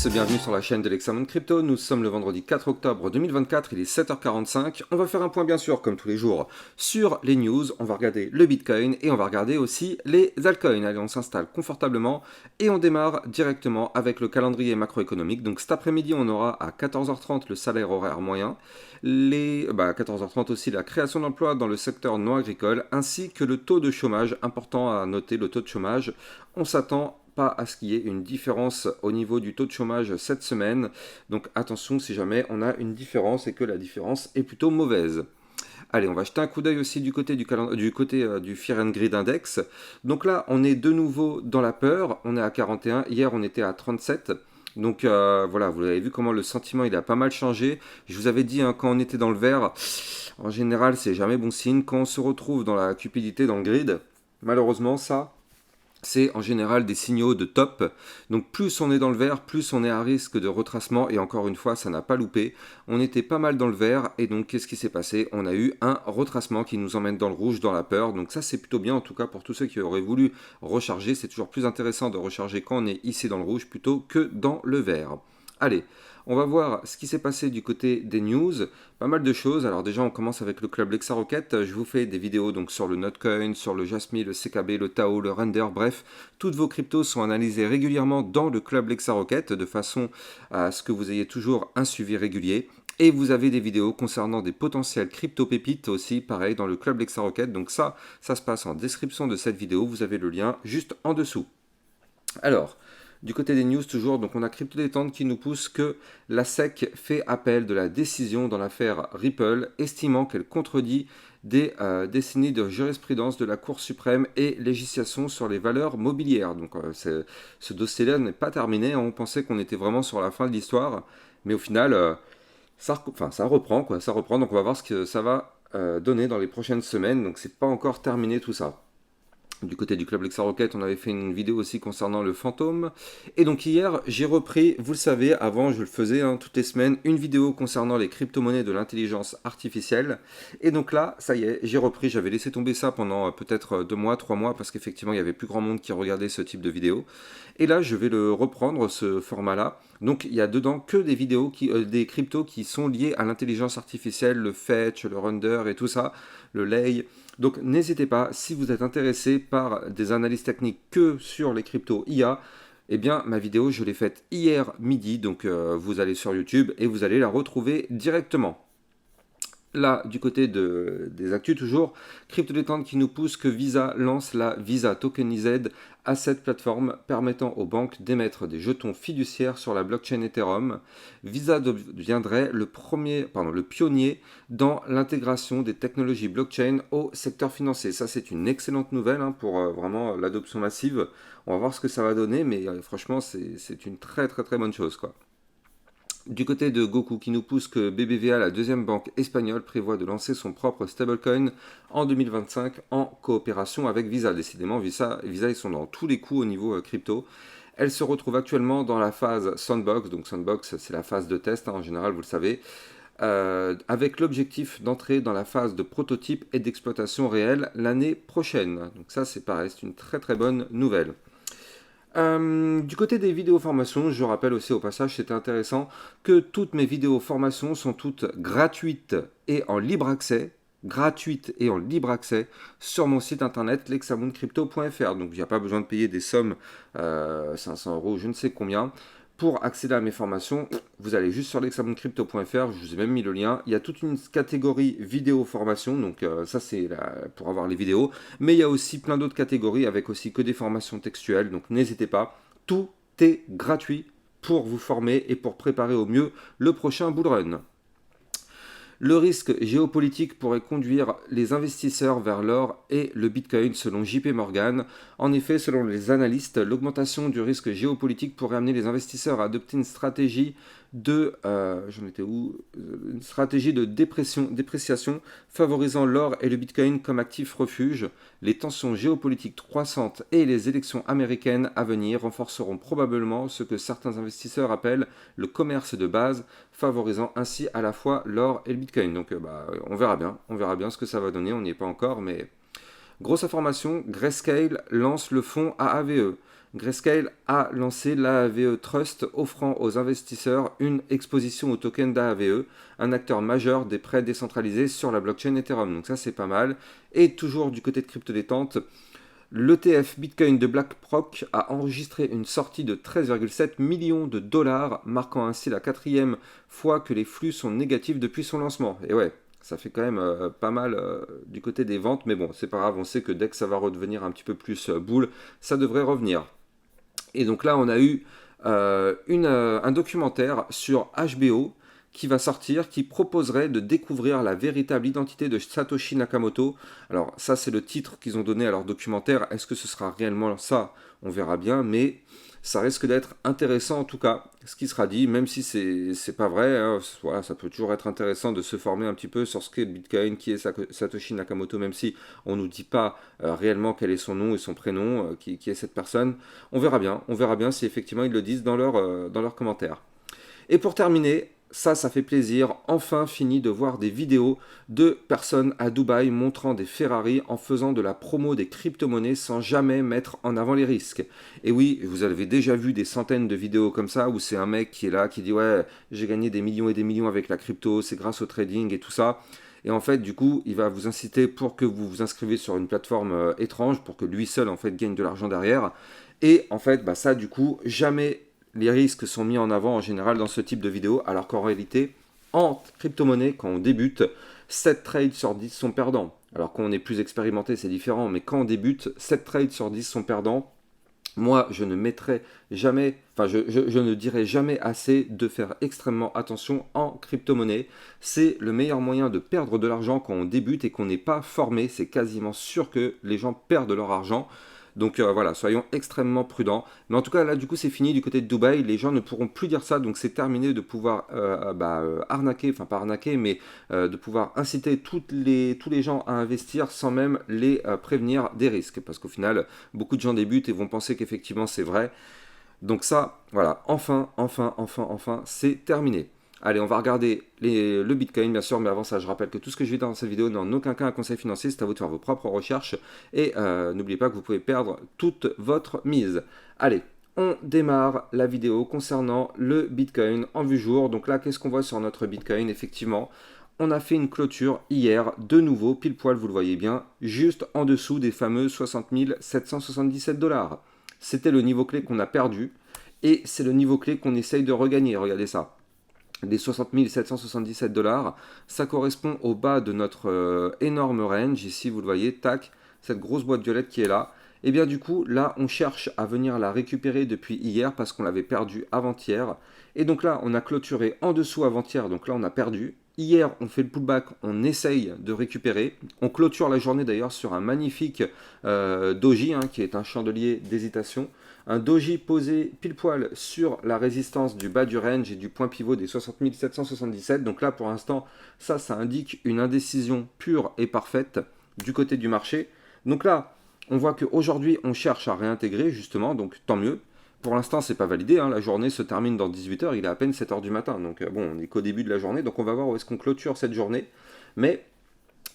tous, bienvenue sur la chaîne de l'Hexamone Crypto. Nous sommes le vendredi 4 octobre 2024, il est 7h45. On va faire un point bien sûr, comme tous les jours, sur les news. On va regarder le Bitcoin et on va regarder aussi les altcoins. Allez, on s'installe confortablement et on démarre directement avec le calendrier macroéconomique. Donc cet après-midi, on aura à 14h30 le salaire horaire moyen, à 14h30 aussi la création d'emplois dans le secteur non agricole, ainsi que le taux de chômage. Important à noter, le taux de chômage. On s'attend pas à ce qu'il y ait une différence au niveau du taux de chômage cette semaine. Donc attention si jamais on a une différence et que la différence est plutôt mauvaise. Allez, on va jeter un coup d'œil aussi du côté du Fear and Greed Index. Donc là, on est de nouveau dans la peur. On est à 41. Hier, on était à 37. Donc voilà, vous avez vu comment le sentiment il a pas mal changé. Je vous avais dit, quand on était dans le vert, en général, c'est jamais bon signe. Quand on se retrouve dans la cupidité, dans le grid, malheureusement, ça, c'est en général des signaux de top. Donc plus on est dans le vert, plus on est à risque de retracement. Et encore une fois, ça n'a pas loupé. On était pas mal dans le vert. Et donc qu'est-ce qui s'est passé? On a eu un retracement qui nous emmène dans le rouge, dans la peur. Donc ça c'est plutôt bien, en tout cas pour tous ceux qui auraient voulu recharger. C'est toujours plus intéressant de recharger quand on est ici dans le rouge plutôt que dans le vert. Allez, on va voir ce qui s'est passé du côté des news. Pas mal de choses. Alors déjà, on commence avec le club Lexarocket. Je vous fais des vidéos donc sur le Notcoin, sur le Jasmy, le CKB, le Tao, le Render. Bref, toutes vos cryptos sont analysées régulièrement dans le club Lexarocket de façon à ce que vous ayez toujours un suivi régulier. Et vous avez des vidéos concernant des potentiels crypto-pépites aussi, pareil, dans le club Lexarocket. Donc ça se passe en description de cette vidéo. Vous avez le lien juste en dessous. Alors, du côté des news toujours, donc on a Crypto Détente qui nous pousse que la SEC fait appel de la décision dans l'affaire Ripple, estimant qu'elle contredit des décennies de jurisprudence de la Cour suprême et législation sur les valeurs mobilières. Donc ce dossier-là n'est pas terminé, on pensait qu'on était vraiment sur la fin de l'histoire, mais au final, ça reprend, quoi, ça reprend, donc on va voir ce que ça va donner dans les prochaines semaines, donc c'est pas encore terminé tout ça. Du côté du club Lexarocket, on avait fait une vidéo aussi concernant le fantôme. Et donc hier, j'ai repris, vous le savez, avant je le faisais toutes les semaines, une vidéo concernant les crypto-monnaies de l'intelligence artificielle. Et donc là, ça y est, j'ai repris, j'avais laissé tomber ça pendant peut-être 2 mois, 3 mois, parce qu'effectivement, il y avait plus grand monde qui regardait ce type de vidéo. Et là, je vais le reprendre, ce format-là. Donc il y a dedans que des vidéos, des cryptos qui sont liés à l'intelligence artificielle, le fetch, le render et tout ça, le lay. Donc n'hésitez pas, si vous êtes intéressé par des analyses techniques que sur les cryptos IA, eh bien ma vidéo je l'ai faite hier midi, donc vous allez sur YouTube et vous allez la retrouver directement. Là, du côté des actus toujours, Crypto Détente qui nous pousse que Visa lance la Visa Tokenized Asset Platform permettant aux banques d'émettre des jetons fiduciaires sur la blockchain Ethereum. Visa deviendrait le pionnier dans l'intégration des technologies blockchain au secteur financier. Ça, c'est une excellente nouvelle pour vraiment l'adoption massive. On va voir ce que ça va donner, mais franchement, c'est une très très très bonne chose, quoi. Du côté de Goku qui nous pousse que BBVA, la deuxième banque espagnole, prévoit de lancer son propre stablecoin en 2025 en coopération avec Visa. Décidément, Visa ils sont dans tous les coups au niveau crypto. Elle se retrouve actuellement dans la phase Sandbox. Donc Sandbox, c'est la phase de test, en général, vous le savez. Avec l'objectif d'entrer dans la phase de prototype et d'exploitation réelle l'année prochaine. Donc ça, c'est pareil, c'est une très très bonne nouvelle. Du côté des vidéos formations, je rappelle aussi au passage, c'était intéressant, que toutes mes vidéos formations sont toutes gratuites et en libre accès, sur mon site internet lexamonecrypto.fr. Donc il n'y a pas besoin de payer des sommes, 500 euros, je ne sais combien. Pour accéder à mes formations, vous allez juste sur lexamonecrypto.fr, je vous ai même mis le lien. Il y a toute une catégorie vidéo formation, donc ça c'est pour avoir les vidéos. Mais il y a aussi plein d'autres catégories avec aussi que des formations textuelles, donc n'hésitez pas. Tout est gratuit pour vous former et pour préparer au mieux le prochain bull run. Le risque géopolitique pourrait conduire les investisseurs vers l'or et le Bitcoin selon JP Morgan. En effet, selon les analystes, l'augmentation du risque géopolitique pourrait amener les investisseurs à adopter une stratégie une stratégie de dépréciation favorisant l'or et le Bitcoin comme actifs refuge. Les tensions géopolitiques croissantes et les élections américaines à venir renforceront probablement ce que certains investisseurs appellent le commerce de base, favorisant ainsi à la fois l'or et le Bitcoin. Donc on verra bien ce que ça va donner, on n'y est pas encore, mais grosse information, Grayscale lance le fonds AAVE. Grayscale a lancé l'AAVE Trust, offrant aux investisseurs une exposition au token d'AAVE, un acteur majeur des prêts décentralisés sur la blockchain Ethereum. Donc ça c'est pas mal. Et toujours du côté de crypto détente, l'ETF Bitcoin de BlackRock a enregistré une sortie de 13,7 millions de dollars, marquant ainsi la 4e fois que les flux sont négatifs depuis son lancement. Et ouais, ça fait quand même pas mal du côté des ventes, mais bon, c'est pas grave, on sait que dès que ça va redevenir un petit peu plus boule, ça devrait revenir. Et donc là, on a eu un documentaire sur HBO qui va sortir, qui proposerait de découvrir la véritable identité de Satoshi Nakamoto. Alors ça, c'est le titre qu'ils ont donné à leur documentaire. Est-ce que ce sera réellement ça? On verra bien, mais ça risque d'être intéressant en tout cas, ce qui sera dit, même si c'est pas vrai, hein, voilà, ça peut toujours être intéressant de se former un petit peu sur ce qu'est Bitcoin, qui est Satoshi Nakamoto, même si on nous dit pas réellement quel est son nom et son prénom, qui est cette personne. On verra bien si effectivement ils le disent dans leurs commentaires. Et pour terminer, ça fait plaisir, enfin fini de voir des vidéos de personnes à Dubaï montrant des Ferrari en faisant de la promo des crypto-monnaies sans jamais mettre en avant les risques. Et oui, vous avez déjà vu des centaines de vidéos comme ça où c'est un mec qui est là, qui dit ouais, j'ai gagné des millions et des millions avec la crypto, c'est grâce au trading et tout ça. Et en fait, du coup, il va vous inciter pour que vous vous inscrivez sur une plateforme étrange, pour que lui seul, en fait, gagne de l'argent derrière. Et en fait, bah, ça, du coup, jamais les risques sont mis en avant en général dans ce type de vidéo, alors qu'en réalité, en crypto-monnaie, quand on débute, 7 trades sur 10 sont perdants. Alors quand on est plus expérimenté, c'est différent, mais quand on débute, 7 trades sur 10 sont perdants. Moi, je ne mettrai jamais, enfin, je ne dirai jamais assez de faire extrêmement attention en crypto-monnaie. C'est le meilleur moyen de perdre de l'argent quand on débute et qu'on n'est pas formé. C'est quasiment sûr que les gens perdent leur argent. Donc voilà, soyons extrêmement prudents. Mais en tout cas, là, du coup, c'est fini du côté de Dubaï. Les gens ne pourront plus dire ça. Donc c'est terminé de pouvoir arnaquer, enfin pas arnaquer, mais de pouvoir inciter tous les gens à investir sans même les prévenir des risques. Parce qu'au final, beaucoup de gens débutent et vont penser qu'effectivement c'est vrai. Donc ça, voilà, enfin, c'est terminé. Allez, on va regarder le Bitcoin, bien sûr, mais avant ça, je rappelle que tout ce que je dis dans cette vidéo n'est en aucun cas un conseil financier, c'est à vous de faire vos propres recherches, et n'oubliez pas que vous pouvez perdre toute votre mise. Allez, on démarre la vidéo concernant le Bitcoin en vue jour. Donc là, qu'est-ce qu'on voit sur notre Bitcoin? Effectivement, on a fait une clôture hier, de nouveau, pile poil, vous le voyez bien, juste en dessous des fameux 60 777 $. C'était le niveau clé qu'on a perdu, et c'est le niveau clé qu'on essaye de regagner, regardez ça. Les 60 777 $, ça correspond au bas de notre énorme range, ici vous le voyez, tac, cette grosse boîte violette qui est là. Et bien du coup, là, on cherche à venir la récupérer depuis hier parce qu'on l'avait perdu avant-hier. Et donc là, on a clôturé en dessous avant-hier, donc là, on a perdu. Hier, on fait le pullback, on essaye de récupérer. On clôture la journée d'ailleurs sur un magnifique doji, qui est un chandelier d'hésitation. Un doji posé pile poil sur la résistance du bas du range et du point pivot des 60 777. Donc là, pour l'instant, ça indique une indécision pure et parfaite du côté du marché. Donc là, on voit qu'aujourd'hui, on cherche à réintégrer justement, donc tant mieux. Pour l'instant, c'est pas validé, la journée se termine dans 18 h, il est à peine 7 h du matin. Donc bon, on n'est qu'au début de la journée, donc on va voir où est-ce qu'on clôture cette journée. Mais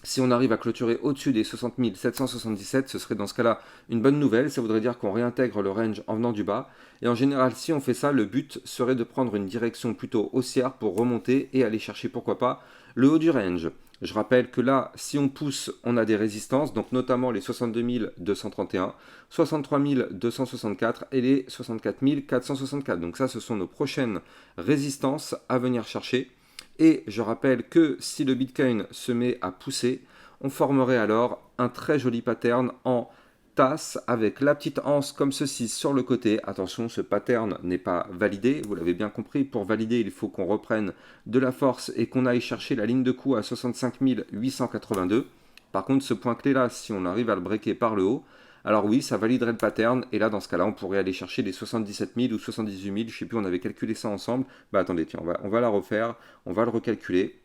si on arrive à clôturer au-dessus des 60 777, ce serait dans ce cas-là une bonne nouvelle. Ça voudrait dire qu'on réintègre le range en venant du bas. Et en général, si on fait ça, le but serait de prendre une direction plutôt haussière pour remonter et aller chercher, pourquoi pas, le haut du range. Je rappelle que là, si on pousse, on a des résistances, donc notamment les 62 231, 63 264 et les 64 464. Donc ça, ce sont nos prochaines résistances à venir chercher. Et je rappelle que si le Bitcoin se met à pousser, on formerait alors un très joli pattern en tasse avec la petite anse comme ceci sur le côté. Attention, ce pattern n'est pas validé, vous l'avez bien compris. Pour valider, il faut qu'on reprenne de la force et qu'on aille chercher la ligne de coup à 65 882. Par contre, ce point clé là, si on arrive à le breaker par le haut, alors oui, ça validerait le pattern, et là, dans ce cas-là, on pourrait aller chercher les 77 000 ou 78 000, je ne sais plus, on avait calculé ça ensemble. Bah attendez, tiens, on va la refaire, on va le recalculer.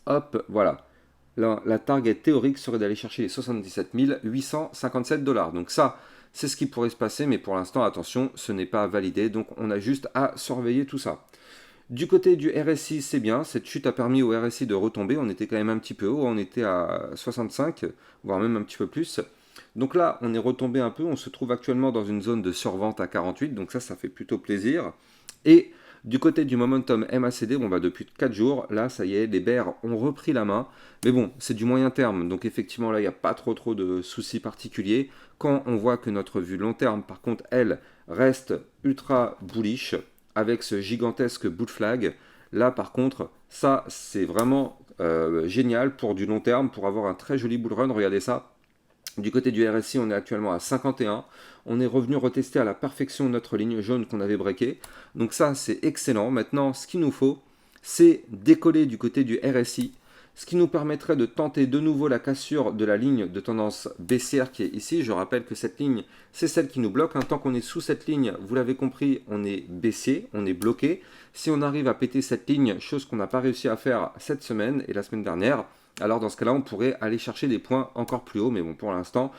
Hop, voilà. La target théorique serait d'aller chercher les 77 857 $. Donc ça, c'est ce qui pourrait se passer, mais pour l'instant, attention, ce n'est pas validé, donc on a juste à surveiller tout ça. Du côté du RSI, c'est bien, cette chute a permis au RSI de retomber, on était quand même un petit peu haut, on était à 65, voire même un petit peu plus. Donc là, on est retombé un peu, on se trouve actuellement dans une zone de survente à 48, donc ça fait plutôt plaisir. Et du côté du momentum MACD, bon bah depuis 4 jours, là ça y est, les bears ont repris la main. Mais bon, c'est du moyen terme, donc effectivement là il n'y a pas trop de soucis particuliers. Quand on voit que notre vue long terme, par contre, elle reste ultra bullish avec ce gigantesque boot flag, là par contre, ça c'est vraiment génial pour du long terme, pour avoir un très joli bull run. Regardez ça. Du côté du RSI, on est actuellement à 51. On est revenu retester à la perfection notre ligne jaune qu'on avait breakée. Donc ça, c'est excellent. Maintenant, ce qu'il nous faut, c'est décoller du côté du RSI, ce qui nous permettrait de tenter de nouveau la cassure de la ligne de tendance baissière qui est ici. Je rappelle que cette ligne, c'est celle qui nous bloque. Tant qu'on est sous cette ligne, vous l'avez compris, on est baissier, on est bloqué. Si on arrive à péter cette ligne, chose qu'on n'a pas réussi à faire cette semaine et la semaine dernière, alors dans ce cas-là, on pourrait aller chercher des points encore plus hauts. Mais bon, pour l'instant,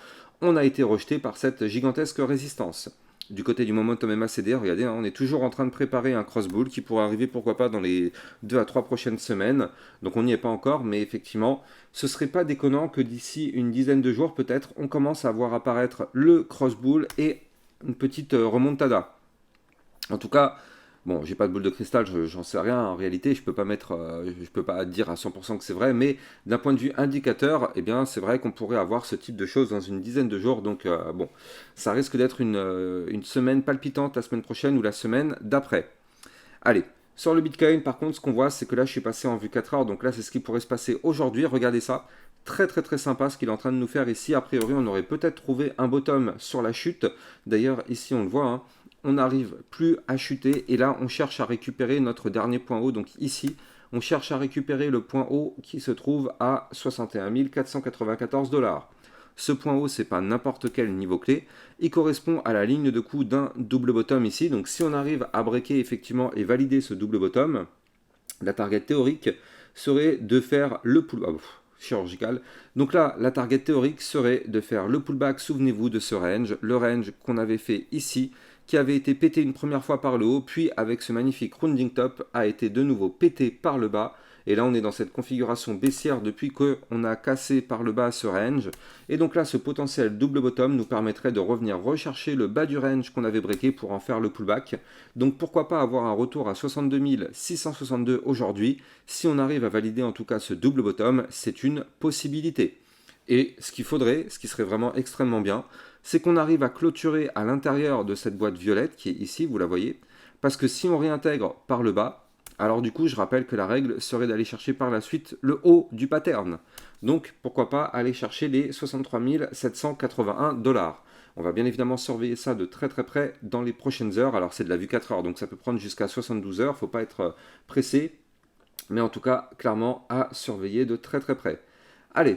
on a été rejeté par cette gigantesque résistance. Du côté du momentum MACD, regardez, on est toujours en train de préparer un cross-bull qui pourrait arriver, pourquoi pas, dans les 2 à 3 prochaines semaines. Donc on n'y est pas encore, mais effectivement, ce serait pas déconnant que d'ici une dizaine de jours, peut-être, on commence à voir apparaître le cross-bull et une petite remontada. En tout cas, bon, j'ai pas de boule de cristal, j'en sais rien. En réalité, je peux pas je peux pas dire à 100% que c'est vrai, mais d'un point de vue indicateur, eh bien, c'est vrai qu'on pourrait avoir ce type de choses dans une dizaine de jours. Donc, bon, ça risque d'être une semaine palpitante la semaine prochaine ou la semaine d'après. Allez. Sur le Bitcoin, par contre, ce qu'on voit, c'est que là, je suis passé en vue 4 heures. Donc là, c'est ce qui pourrait se passer aujourd'hui. Regardez ça. Très sympa ce qu'il est en train de nous faire ici. A priori, on aurait peut-être trouvé un bottom sur la chute. D'ailleurs, ici, on le voit, hein, on n'arrive plus à chuter. Et là, on cherche à récupérer notre dernier point haut. Donc ici, on cherche à récupérer le point haut qui se trouve à 61 494 $. Ce point haut, c'est pas n'importe quel niveau clé. Il correspond à la ligne de coup d'un double bottom ici. Donc si on arrive à breaker effectivement et valider ce double bottom, la target théorique serait de faire le pullback chirurgical. Donc là, la target théorique serait de faire le pullback, souvenez-vous de ce range, le range qu'on avait fait ici, qui avait été pété une première fois par le haut, puis avec ce magnifique rounding top, a été de nouveau pété par le bas. Et là, on est dans cette configuration baissière depuis qu'on a cassé par le bas ce range. Et donc là, ce potentiel double bottom nous permettrait de revenir rechercher le bas du range qu'on avait breaké pour en faire le pullback. Donc pourquoi pas avoir un retour à 62 662 aujourd'hui. Si on arrive à valider en tout cas ce double bottom, c'est une possibilité. Et ce qu'il faudrait, ce qui serait vraiment extrêmement bien, c'est qu'on arrive à clôturer à l'intérieur de cette boîte violette qui est ici, vous la voyez. Parce que si on réintègre par le bas, alors du coup, je rappelle que la règle serait d'aller chercher par la suite le haut du pattern. Donc, pourquoi pas aller chercher les 63 781 $. On va bien évidemment surveiller ça de très près dans les prochaines heures. Alors, c'est de la vue 4 heures, donc ça peut prendre jusqu'à 72 heures. Il ne faut pas être pressé. Mais en tout cas, clairement, à surveiller de très près. Allez,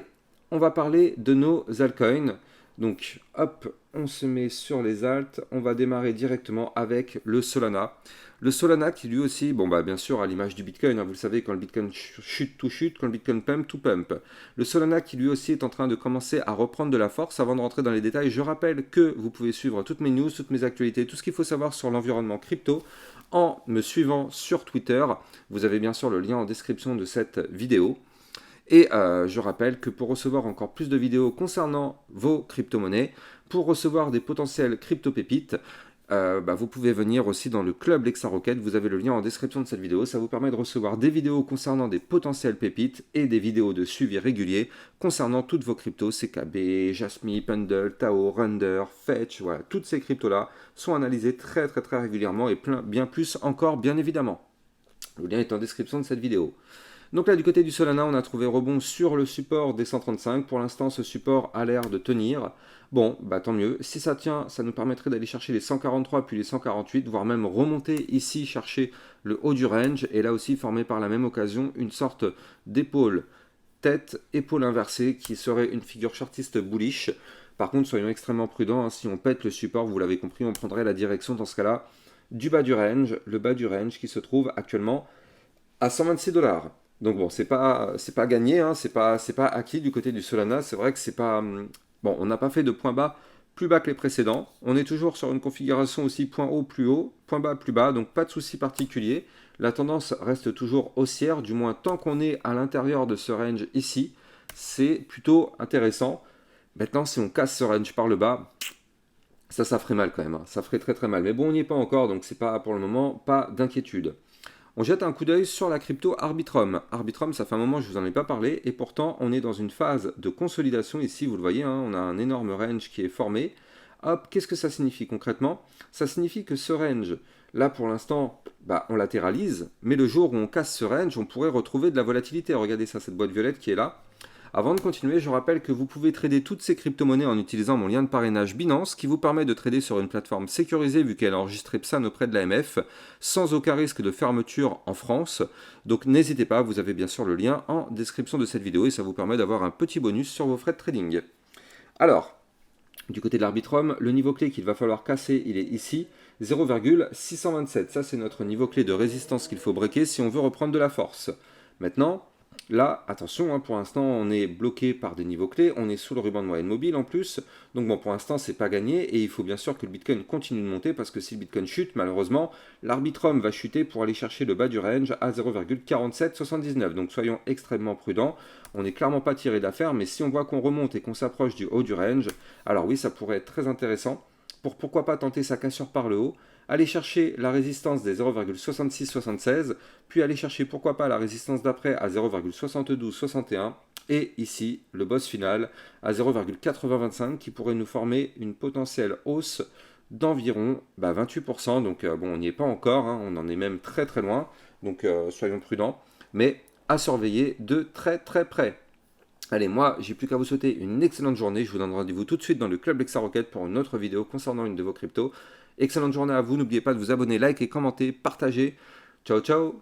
on va parler de nos altcoins. Donc, hop, on se met sur les alts. On va démarrer directement avec le Solana. Le Solana qui lui aussi, bon bah bien sûr à l'image du Bitcoin, hein, vous le savez, quand le Bitcoin chute, tout chute, quand le Bitcoin pump, tout pump. Le Solana qui lui aussi est en train de commencer à reprendre de la force. Avant de rentrer dans les détails, je rappelle que vous pouvez suivre toutes mes news, toutes mes actualités, tout ce qu'il faut savoir sur l'environnement crypto en me suivant sur Twitter. Vous avez bien sûr le lien en description de cette vidéo. Et je rappelle que pour recevoir encore plus de vidéos concernant vos crypto-monnaies, pour recevoir des potentiels crypto-pépites, vous pouvez venir aussi dans le club Lexa Rocket, vous avez le lien en description de cette vidéo, ça vous permet de recevoir des vidéos concernant des potentiels pépites et des vidéos de suivi régulier concernant toutes vos cryptos, CKB, Jasmy, Pendle, Tao, Render, Fetch, voilà, toutes ces cryptos-là sont analysées très régulièrement et bien plus encore bien évidemment. Le lien est en description de cette vidéo. Donc là, du côté du Solana, on a trouvé rebond sur le support des 135. Pour l'instant, ce support a l'air de tenir. Bon, bah tant mieux. Si ça tient, ça nous permettrait d'aller chercher les 143 puis les 148, voire même remonter ici, chercher le haut du range. Et là aussi, former par la même occasion une sorte d'épaule tête, épaule inversée, qui serait une figure chartiste bullish. Par contre, soyons extrêmement prudents. Hein, si on pète le support, vous l'avez compris, on prendrait la direction dans ce cas-là du bas du range. Le bas du range qui se trouve actuellement à 126 $. Donc bon, c'est pas gagné, hein, c'est pas acquis du côté du Solana. C'est vrai que c'est pas bon, on n'a pas fait de point bas plus bas que les précédents. On est toujours sur une configuration aussi point haut plus haut, point bas plus bas, donc pas de souci particulier. La tendance reste toujours haussière, du moins tant qu'on est à l'intérieur de ce range ici, c'est plutôt intéressant. Maintenant, si on casse ce range par le bas, ça ferait mal quand même, hein. Ça ferait très très mal. Mais bon, on n'y est pas encore, donc c'est pas pour le moment, pas d'inquiétude. On jette un coup d'œil sur la crypto Arbitrum. Arbitrum, ça fait un moment que je vous en ai pas parlé, et pourtant on est dans une phase de consolidation ici, vous le voyez, hein, on a un énorme range qui est formé. Hop, qu'est-ce que ça signifie concrètement? Ça signifie que ce range, là pour l'instant, bah, on latéralise, mais le jour où on casse ce range, on pourrait retrouver de la volatilité. Regardez ça, cette boîte violette qui est là. Avant de continuer, je rappelle que vous pouvez trader toutes ces crypto-monnaies en utilisant mon lien de parrainage Binance qui vous permet de trader sur une plateforme sécurisée vu qu'elle est enregistrée PSAN auprès de l'AMF sans aucun risque de fermeture en France. Donc n'hésitez pas, vous avez bien sûr le lien en description de cette vidéo et ça vous permet d'avoir un petit bonus sur vos frais de trading. Alors, du côté de l'Arbitrum, le niveau clé qu'il va falloir casser, il est ici, 0,627. Ça, c'est notre niveau clé de résistance qu'il faut breaker si on veut reprendre de la force. Maintenant, là, attention, hein, pour l'instant, on est bloqué par des niveaux clés, on est sous le ruban de moyenne mobile en plus. Donc bon, pour l'instant, c'est pas gagné et il faut bien sûr que le Bitcoin continue de monter parce que si le Bitcoin chute, malheureusement, l'Arbitrum va chuter pour aller chercher le bas du range à 0,4779. Donc soyons extrêmement prudents. On n'est clairement pas tiré d'affaire, mais si on voit qu'on remonte et qu'on s'approche du haut du range, alors oui, ça pourrait être très intéressant pour pourquoi pas tenter sa cassure par le haut, aller chercher la résistance des 0,6676, puis aller chercher pourquoi pas la résistance d'après à 0,7261, et ici le boss final à 0,8025 qui pourrait nous former une potentielle hausse d'environ 28%. Donc bon, on n'y est pas encore, hein, on en est même très très loin, donc soyons prudents, mais à surveiller de très très près. Allez, moi, j'ai plus qu'à vous souhaiter une excellente journée. Je vous donne rendez-vous tout de suite dans le Club Lexa Rocket pour une autre vidéo concernant une de vos cryptos. Excellente journée à vous. N'oubliez pas de vous abonner, like et commenter, partager. Ciao, ciao!